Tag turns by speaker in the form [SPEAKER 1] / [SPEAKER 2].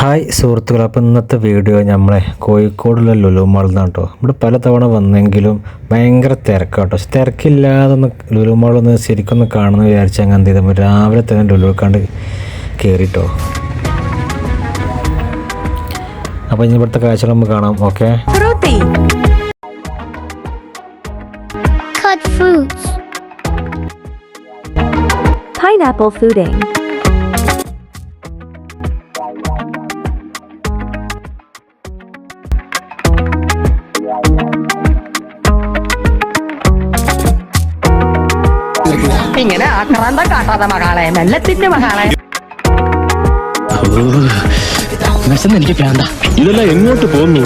[SPEAKER 1] Hi സുഹൃത്തുക്കൾ, അപ്പോൾ ഇന്നത്തെ വീഡിയോ നമ്മളെ കോഴിക്കോടുള്ള ലുലു മാളിൽ നിന്നാണ് കേട്ടോ. ഇവിടെ പലതവണ വന്നെങ്കിലും ഭയങ്കര തിരക്കാട്ടോ. പക്ഷെ തിരക്കില്ലാതൊന്ന് ലുലു മാളൊന്ന് ശരിക്കൊന്ന് കാണുമെന്ന് വിചാരിച്ചാൽ അങ്ങനെ എന്ത് ചെയ്താൽ രാവിലെ തന്നെ ലുലു കണ്ട് കയറിട്ടോ. അപ്പോൾ ഇനി ഇവിടുത്തെ കാഴ്ചകൾ നമുക്ക് കാണാം. Okay,
[SPEAKER 2] Cut fruits.
[SPEAKER 3] Pineapple fooding.
[SPEAKER 4] ഇങ്ങനെ ആക്രാന്തം കാട്ടാതെ മകളെ, മെല്ലത്തിന്റെ മകളെ.
[SPEAKER 5] എനിക്ക് വേണ്ട. ഇതെല്ലാം എങ്ങോട്ട് പോകുന്നു?